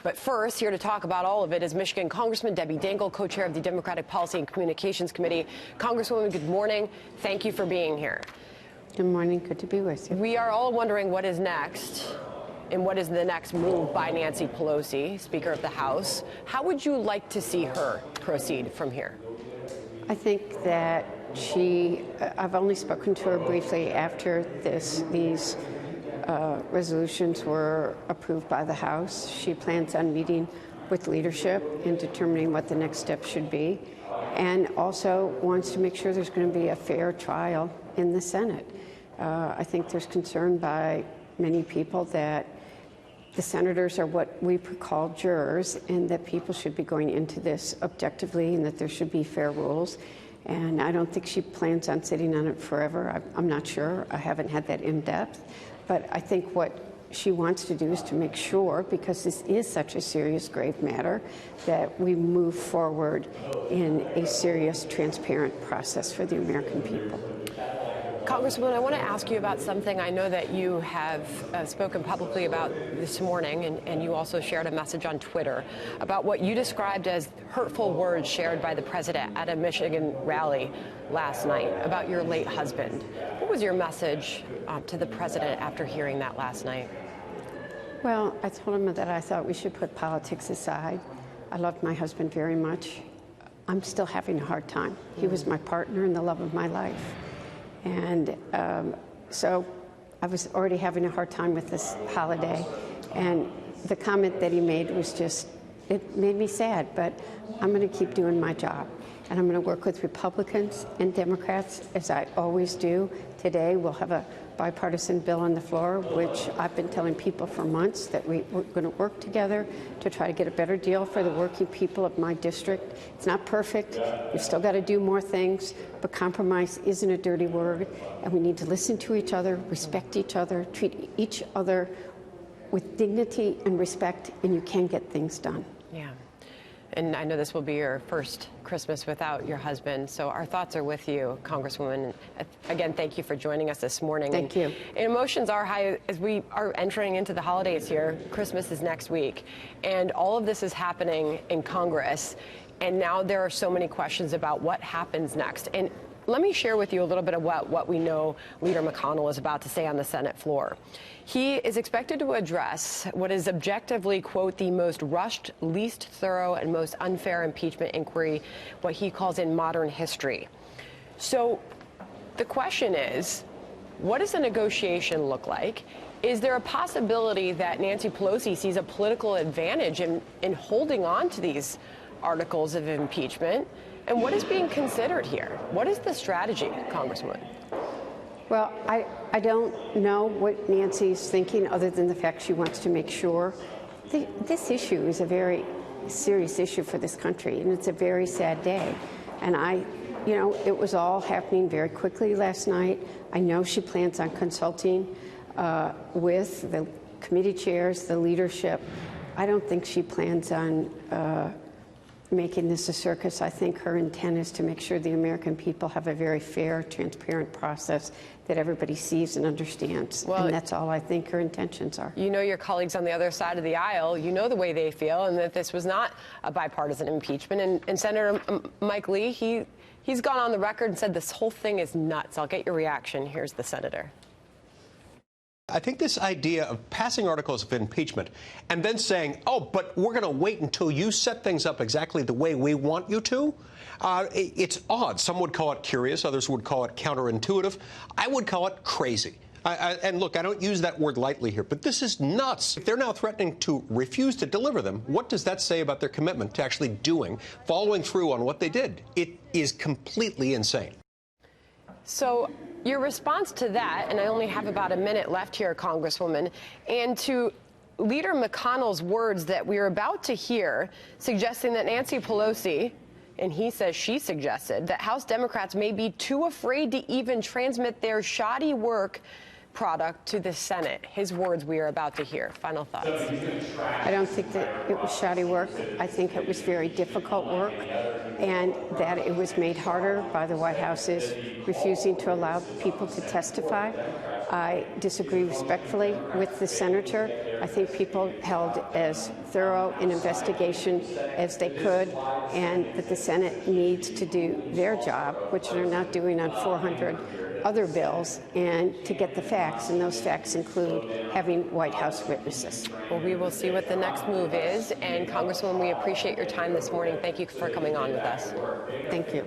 But first, here to talk about all of it is Michigan Congressman Debbie Dingell, co-chair of the Democratic Policy and Communications Committee. Congresswoman, good morning. Thank you for being here. Good morning. Good to be with you. We are all wondering what is next and what is the next move by Nancy Pelosi, Speaker of the House. How would you like to see her proceed from here? I think that I've only spoken to her briefly after these resolutions were approved by the House. She plans on meeting with leadership and determining what the next step should be, and also wants to make sure there's going to be a fair trial in the Senate. I think there's concern by many people that the senators are what we call jurors, and that people should be going into this objectively and that there should be fair rules. And I don't think she plans on sitting on it forever. I'm not sure. I haven't had that in depth. But I think what she wants to do is to make sure, because this is such a serious, grave matter, that we move forward in a serious, transparent process for the American people. Congresswoman, I want to ask you about something I know that you have spoken publicly about this morning, and you also shared a message on Twitter about what you described as hurtful words shared by the president at a Michigan rally last night about your late husband. What was your message to the president after hearing that last night? Well, I told him that I thought we should put politics aside. I loved my husband very much. I'm still having a hard time. He was my partner and the love of my life. And so I was already having a hard time with this holiday. And the comment that he made was just, it made me sad, but I'm going to keep doing my job. And I'm going to work with Republicans and Democrats, as I always do. Today, we'll have a bipartisan bill on the floor, which I've been telling people for months that we're going to work together to try to get a better deal for the working people of my district. It's not perfect. We've still got to do more things, but compromise isn't a dirty word, and we need to listen to each other, respect each other, treat each other with dignity and respect, and you can get things done. Yeah. And I know this will be your first Christmas without your husband, so our thoughts are with you, Congresswoman. Again, thank you for joining us this morning. Thank you. And emotions are high as we are entering into the holidays here. Christmas is next week, and all of this is happening in Congress, and now there are so many questions about what happens next. And let me share with you a little bit of what we know Leader McConnell is about to say on the Senate floor. He is expected to address what is objectively, quote, the most rushed, least thorough, and most unfair impeachment inquiry, what he calls in modern history. So the question is, what does a negotiation look like? Is there a possibility that Nancy Pelosi sees a political advantage in holding on to these articles of impeachment? And what is being considered here? What is the strategy, Congresswoman? Well, I don't know what Nancy's thinking, other than the fact she wants to make sure. This issue is a very serious issue for this country, and it's a very sad day. And it was all happening very quickly last night. I know she plans on consulting with the committee chairs, the leadership. I don't think she plans on making this a circus. I think her intent is to make sure the American people have a very fair, transparent process that everybody sees and understands. Well, and that's all I think her intentions are. You know your colleagues on the other side of the aisle, you know the way they feel, and that this was not a bipartisan impeachment. And Senator Mike Lee, he's gone on the record and said this whole thing is nuts. I'll get your reaction. Here's the senator. I think this idea of passing articles of impeachment and then saying, oh, but we're going to wait until you set things up exactly the way we want you to, it's odd. Some would call it curious. Others would call it counterintuitive. I would call it crazy. And look, I don't use that word lightly here, but this is nuts. If they're now threatening to refuse to deliver them, what does that say about their commitment to actually following through on what they did? It is completely insane. So your response to that, and I only have about a minute left here, Congresswoman, and to Leader McConnell's words that we're about to hear, suggesting that Nancy Pelosi, and he says she suggested, that House Democrats may be too afraid to even transmit their shoddy work product to the Senate. His words we are about to hear. Final thoughts. I don't think that it was shoddy work. I think it was very difficult work, and that it was made harder by the White House's refusing to allow people to testify. I disagree respectfully with the senator. I think people held as thorough an investigation as they could, and that the Senate needs to do their job, which they're not doing on 400 other bills, and to get the facts, and those facts include having White House witnesses. Well, we will see what the next move is. And Congresswoman, we appreciate your time this morning. Thank you for coming on with us. Thank you.